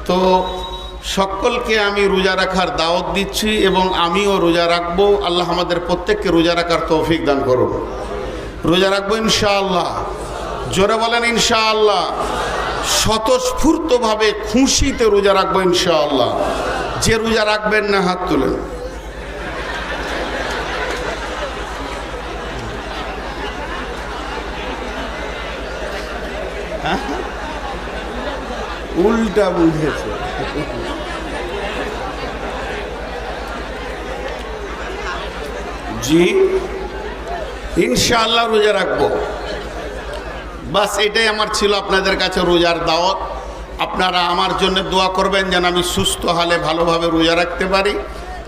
তো সকলকে আমি রোজা রাখার দাওয়াত দিচ্ছি এবং আমিও রোজা রাখবো। আল্লাহ আমাদের প্রত্যেককে রোজা রাখার তৌফিক দান করুন। রোজা রাখবো ইনশাআল্লাহ, জোরে বলেন ইনশাআল্লাহ। স্বতঃস্ফূর্তভাবে খুশিতে রোজা রাখবো ইনশাআল্লাহ। যে রোজা রাখবেন না হাত তুলেন। উল্টা বুঝেছে। জি ইনশাআল্লাহ রোজা রাখবো। বাস এটাই আমার ছিল আপনাদের কাছে রোজার দাওয়াত। আপনারা আমার জন্য দোয়া করবেন যেন আমি সুস্থ হালে ভালোভাবে রোজা রাখতে পারি।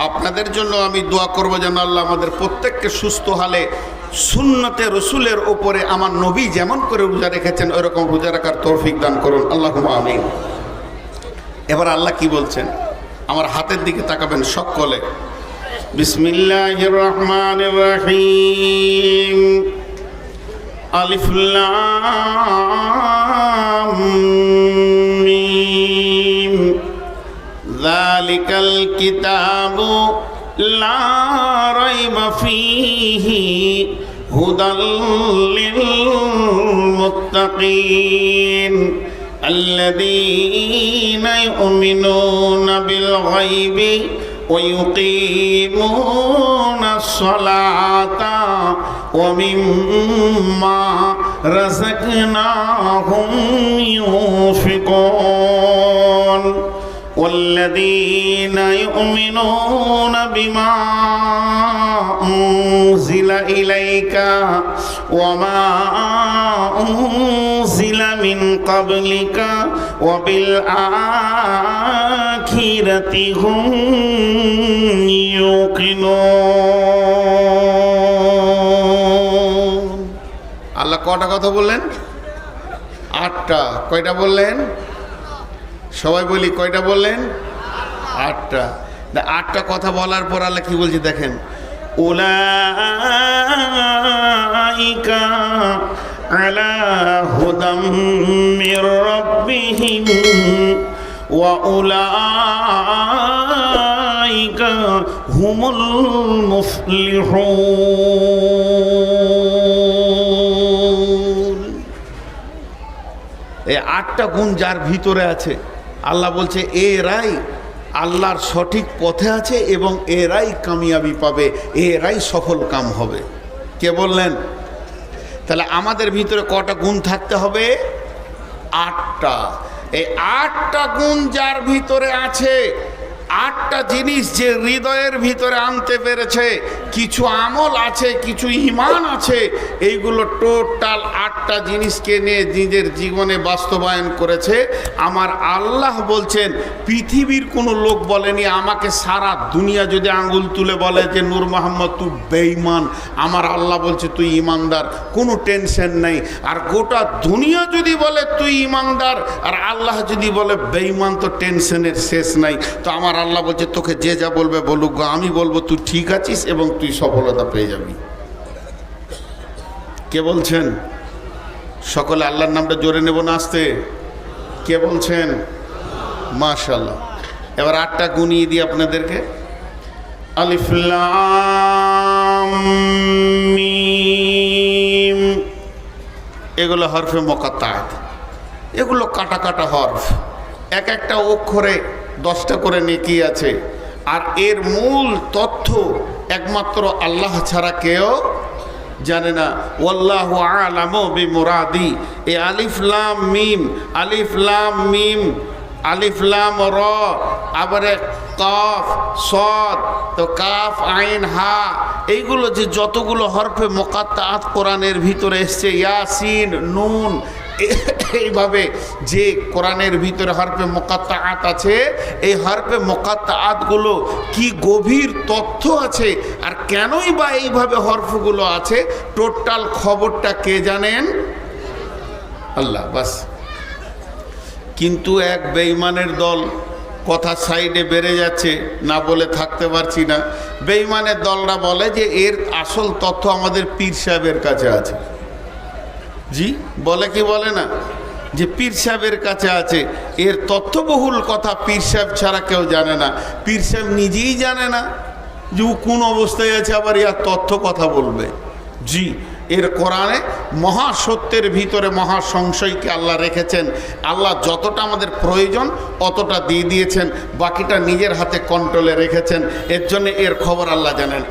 আপনাদের জন্য আমি দোয়া করব যেন আল্লাহ আমাদের প্রত্যেককে সুস্থ হালে সুন্নতে রসুলের ওপরে আমার নবী যেমন করে রোজা রেখেছেন ওইরকম রোজা রাখার তৌফিক দান করুন, আল্লাহুম্মা আমিন। এবার আল্লাহ কি বলছেন, আমার হাতের দিকে তাকাবেন সকলে। বিসমিল্লাহির রহমানির রহিম। আলিফ লাম মিম। যালিকাল কিতাবু লা রাইবা ফীহি হুদাল লিল মুত্তাকিন আল্লাযীনা ইউমিনুনা বিল গায়বি ওয়া ইউকিমুনাস সালাতা ওয়া মিম্মা রাযাকনাহুম ইউনফিকুন والذين يؤمنون بما أنزل إليك وما أنزل من قبلك وبالآخرة هم يوقنون। আল্লাহ কয়টা কথা বললেন? 8টা। কয়টা বললেন? সবাই বলি কয়টা বললেন? 8টা। 8টা কথা বলার পর আল্লাহ কি বলছে দেখেন, উলাইকা আলা হুদাম মির রাব্বিহিম ওয়া উলাইকা হুমুল মুফলিহুন। এই 8টা গুণ যার ভিতরে আছে, আল্লাহ বলছে এরাই আল্লাহর সঠিক পথে আছে এবং এরাই কামিয়াবি পাবে, এরাই সফল কাম হবে। কে বললেন? তাহলে আমাদের ভিতরে কটা গুণ থাকতে হবে? 8টা। এই 8টা গুণ যার ভিতরে আছে, 8টা জিনিস যে হৃদয়ের ভিতরে আনতে পেরেছে, কিছু আমল আছে, কিছু ঈমান আছে, এইগুলো টোটাল 8টা জিনিসকে নিয়ে নিজের জীবনে বাস্তবায়ন করেছে। আমার আল্লাহ বলছেন পৃথিবীর কোনো লোক বলেনি আমাকে সারা দুনিয়া যদি আঙ্গুল তুলে বলে যে নূর মোহাম্মদ তুই বেঈমান, আমার আল্লাহ বলছে তুই ইমানদার, কোনো টেনশন নেই। আর গোটা দুনিয়া যদি বলে তুই ইমানদার আর আল্লাহ যদি বলে বেঈমান, তো টেনশনের শেষ নাই। তো আমার আল্লাহ বলছে তোকে যে যা বলবে বলুক, আমি বলবো তুই ঠিক আছিস এবং তুই সফলতা পেয়ে যাবি। কে বলছেন? সকলে আল্লাহর নামটা জোরে নেব না আস্তে? কে বলছেন? মাশাআল্লাহ। এবার 8টা গুনিয়ে দিই আপনাদেরকে। আলিফ লাম মিম, এগুলো হরফে মুকাত্তাআত, এগুলো কাটা কাটা হরফ। এক একটা অক্ষরে 10টা করে নেকি আছে। আর এর মূল তথ্য একমাত্র আল্লাহ ছাড়া কেউ জানে না। ওয়াল্লাহু আ'লামু বিমুরাদি। এই আলিফ লাম মিম, আলিফ লাম মিম, আলিফ লাম র, আবার কাফ সদ, তো কাফ আইন হা, এইগুলো যে যতগুলো হরফে মুকাত্তাআত কোরআনের ভিতরে এসছে, ইয়াসিন নুন, এইভাবে যে কোরআনের ভিতরে হরফে মুকাত্তাআত আছে, এই হরফে মুকাত্তাআতগুলো কি গভীর তথ্য আছে আর কেনই বা এইভাবে হরফগুলো আছে, টোটাল খবরটা কে জানেন? আল্লাহ বাস। কিন্তু এক বেঈমানের দল, কথা সাইডে বেড়ে যাচ্ছে, না বলে থাকতে পারছি না। বেঈমানের দলরা বলে যে এর আসল তথ্য আমাদের পীর সাহেবের কাছে আছে। জি বলে কি বলে না, যে পীর সাহেবের কাছে আছে। এর তথ্যবহুল কথা পীর সাহেব ছাড়া কেউ জানে না। পীর সাহেব নিজেই জানে না যে ও কোন অবস্থায় আছে, আবার ইয়ার তথ্য কথা বলবে। জি, এর কোরআনে মহাসত্যের ভিতরে মহা সংশয়কে আল্লাহ রেখেছেন। আল্লাহ যতটা আমাদের প্রয়োজন অতটা দিয়ে দিয়েছেন, বাকিটা নিজের হাতে কন্ট্রোলে রেখেছেন। এর জন্য এর খবর আল্লাহ জানেন।